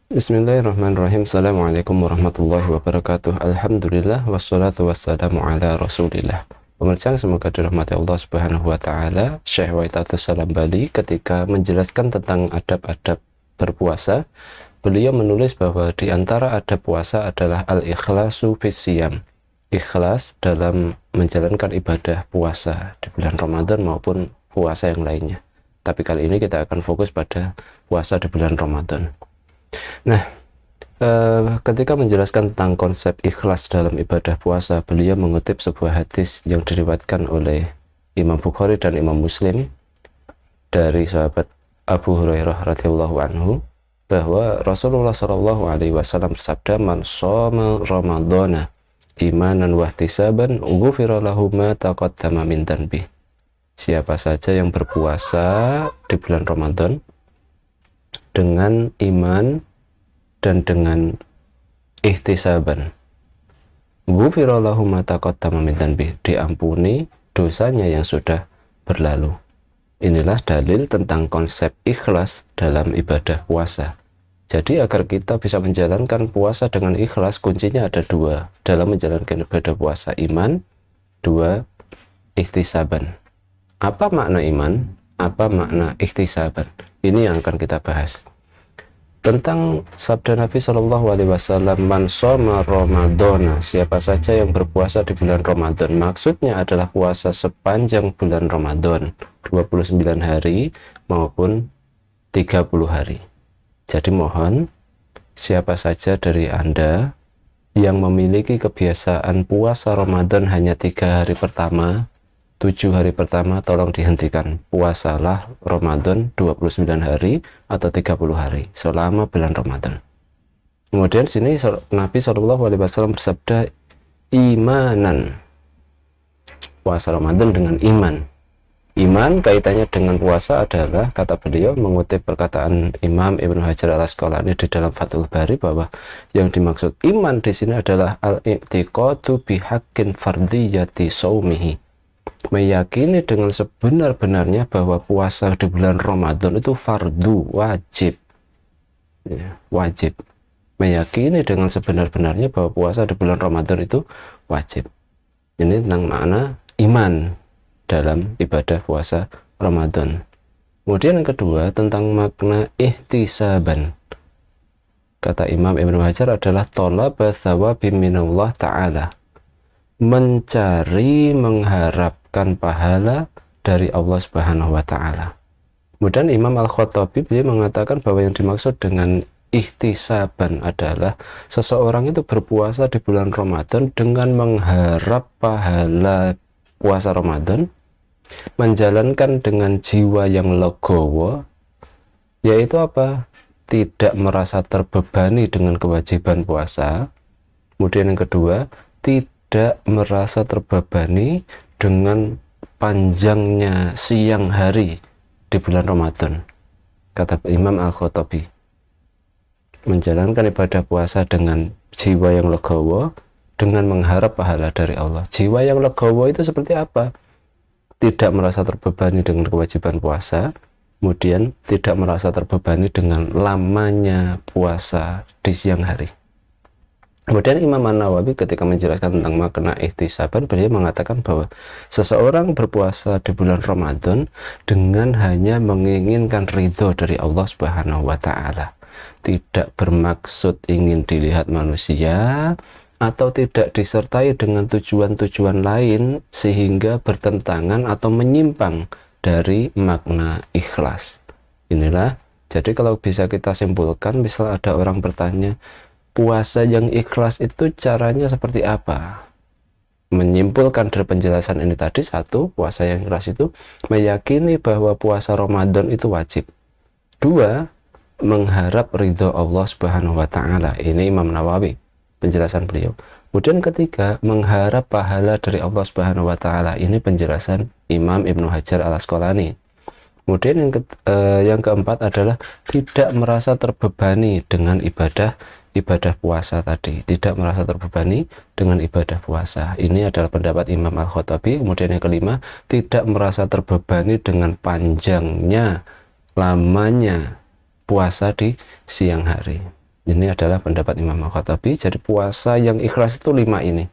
Bismillahirrahmanirrahim. Assalamualaikum warahmatullahi wabarakatuh. Alhamdulillah wassalatu wassalamu ala rasulillah. Pemirsa yang semoga dirahmati Allah subhanahu wa ta'ala, Syekh Waitatus Salam Bali ketika menjelaskan tentang adab-adab berpuasa, beliau menulis bahwa di antara adab puasa adalah al-ikhlasu fissiyam, ikhlas dalam menjalankan ibadah puasa di bulan Ramadan maupun puasa yang lainnya. Tapi kali ini kita akan fokus pada puasa di bulan Ramadan. Nah, ketika menjelaskan tentang konsep ikhlas dalam ibadah puasa, beliau mengutip sebuah hadis yang diriwayatkan oleh Imam Bukhari dan Imam Muslim dari sahabat Abu Hurairah radhiyallahu anhu, bahwa Rasulullah Shallallahu alaihi wasallam bersabda, "Man shoma ramadhana imanan wa ihtisaban, ghufira lahu ma taqaddama min dhanbi." Siapa saja yang berpuasa di bulan Ramadan dengan iman dan dengan ihtisaban, ghufira lahu ma taqaddama min dhanbi, diampuni dosanya yang sudah berlalu. Inilah dalil tentang konsep ikhlas dalam ibadah puasa. Jadi agar kita bisa menjalankan puasa dengan ikhlas, kuncinya ada dua dalam menjalankan ibadah puasa: iman, dua, ihtisaban. Apa makna iman? Apa makna ihtisaban? Ini yang akan kita bahas. Tentang sabda Nabi Shallallahu alaihi wasallam, "Man shoma ramadhana", siapa saja yang berpuasa di bulan Ramadan, maksudnya adalah puasa sepanjang bulan Ramadan, 29 hari maupun 30 hari. Jadi mohon siapa saja dari Anda yang memiliki kebiasaan puasa Ramadan hanya 3 hari pertama, 7 hari pertama, tolong dihentikan. Puasalah Ramadan 29 hari atau 30 hari selama bulan Ramadan. Kemudian sini Nabi SAW bersabda, imanan, puasa Ramadan dengan iman. Iman kaitannya dengan puasa adalah, kata beliau mengutip perkataan Imam Ibnu Hajar Al-Asqalani di dalam Fathul Bari, bahwa yang dimaksud iman di sini adalah al-i'tiqadu bihaqqin fardiyati saumihi, meyakini dengan sebenar-benarnya bahwa puasa di bulan Ramadan itu fardu, wajib, ya, wajib. Meyakini dengan sebenar-benarnya bahwa puasa di bulan Ramadan itu wajib. Ini tentang makna iman dalam ibadah puasa Ramadan. Kemudian yang kedua tentang makna ihtisaban. Kata Imam Ibnu Hajar adalah thalaba tsawabi minallah ta'ala, mencari, mengharapkan pahala dari Allah Subhanahu wa ta'ala. Kemudian Imam Al-Khattabi beliau mengatakan bahwa yang dimaksud dengan ihtisaban adalah seseorang itu berpuasa di bulan Ramadan dengan mengharap pahala puasa Ramadan, menjalankan dengan jiwa yang legowo, yaitu apa? Tidak merasa terbebani dengan kewajiban puasa. Kemudian yang kedua, tidak merasa terbebani dengan panjangnya siang hari di bulan Ramadan. Kata Imam Al-Khattabi, menjalankan ibadah puasa dengan jiwa yang legowo, dengan mengharap pahala dari Allah. Jiwa yang legowo itu seperti apa? Tidak merasa terbebani dengan kewajiban puasa, kemudian tidak merasa terbebani dengan lamanya puasa di siang hari. Kemudian Imam An-Nawawi ketika menjelaskan tentang makna ihtisaban, beliau mengatakan bahwa seseorang berpuasa di bulan Ramadan dengan hanya menginginkan ridho dari Allah Subhanahu wa ta'ala, tidak bermaksud ingin dilihat manusia, atau tidak disertai dengan tujuan-tujuan lain sehingga bertentangan atau menyimpang dari makna ikhlas. Inilah, jadi kalau bisa kita simpulkan, misal ada orang bertanya, puasa yang ikhlas itu caranya seperti apa? Menyimpulkan dari penjelasan ini tadi, satu, puasa yang ikhlas itu meyakini bahwa puasa Ramadan itu wajib. Dua, mengharap ridho Allah Subhanahu wa ta'ala. Ini Imam Nawawi, penjelasan beliau. Kemudian ketiga, mengharap pahala dari Allah Subhanahu wa ta'ala. Ini penjelasan Imam Ibnu Hajar Al-Asqalani. Kemudian yang keempat adalah tidak merasa terbebani dengan ibadah puasa tadi, tidak merasa terbebani dengan ibadah puasa. Ini adalah pendapat Imam Al-Khattabi. Kemudian yang kelima, tidak merasa terbebani dengan panjangnya, lamanya puasa di siang hari. Ini adalah pendapat Imam Al-Khattabi. Jadi puasa yang ikhlas itu 5 ini: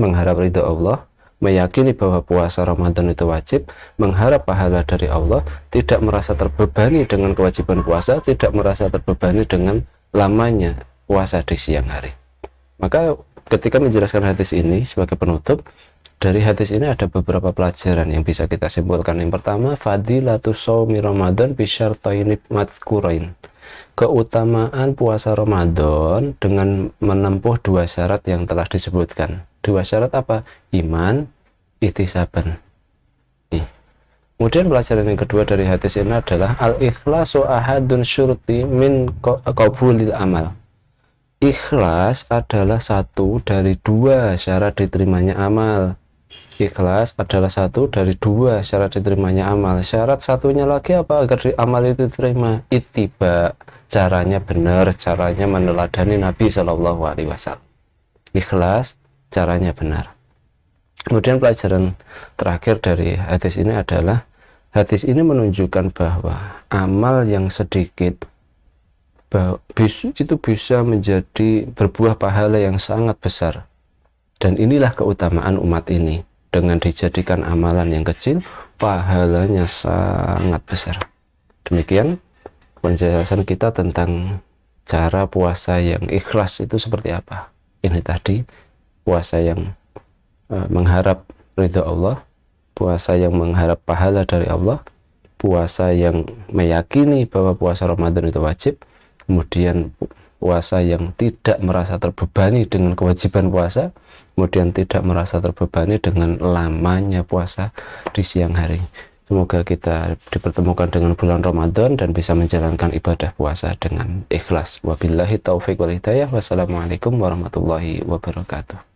mengharap ridho Allah, meyakini bahwa puasa Ramadan itu wajib, mengharap pahala dari Allah, tidak merasa terbebani dengan kewajiban puasa, tidak merasa terbebani dengan lamanya puasa di siang hari. Maka ketika menjelaskan hadis ini sebagai penutup, dari hadis ini ada beberapa pelajaran yang bisa kita simpulkan. Yang pertama, fadilatus shaumi Ramadan bisyartaini madhkurain. Keutamaan puasa Ramadan dengan menempuh 2 syarat yang telah disebutkan. 2 syarat apa? Iman, ihtisaban. Kemudian pelajaran yang kedua dari hadis ini adalah al-ikhlasu ahadun syurti min qabulil amal. Ikhlas adalah satu dari 2 syarat diterimanya amal. Ikhlas adalah satu dari 2 syarat diterimanya amal. Syarat satunya lagi apa agar amal itu diterima? Ittiba, caranya benar, caranya meneladani Nabi Shallallahu Alaihi Wasallam. Ikhlas, caranya benar. Kemudian pelajaran terakhir dari hadis ini adalah hadis ini menunjukkan bahwa amal yang sedikit itu bisa menjadi berbuah pahala yang sangat besar. Dan inilah keutamaan umat ini. Dengan dijadikan amalan yang kecil, pahalanya sangat besar. Demikian penjelasan kita tentang cara puasa yang ikhlas itu seperti apa. Ini tadi puasa yang mengharap ridho Allah, puasa yang mengharap pahala dari Allah, puasa yang meyakini bahwa puasa Ramadan itu wajib, kemudian puasa yang tidak merasa terbebani dengan kewajiban puasa, kemudian tidak merasa terbebani dengan lamanya puasa di siang hari. Semoga kita dipertemukan dengan bulan Ramadan dan bisa menjalankan ibadah puasa dengan ikhlas. Wabillahi taufiq wal hidayah. Wassalamualaikum warahmatullahi wabarakatuh.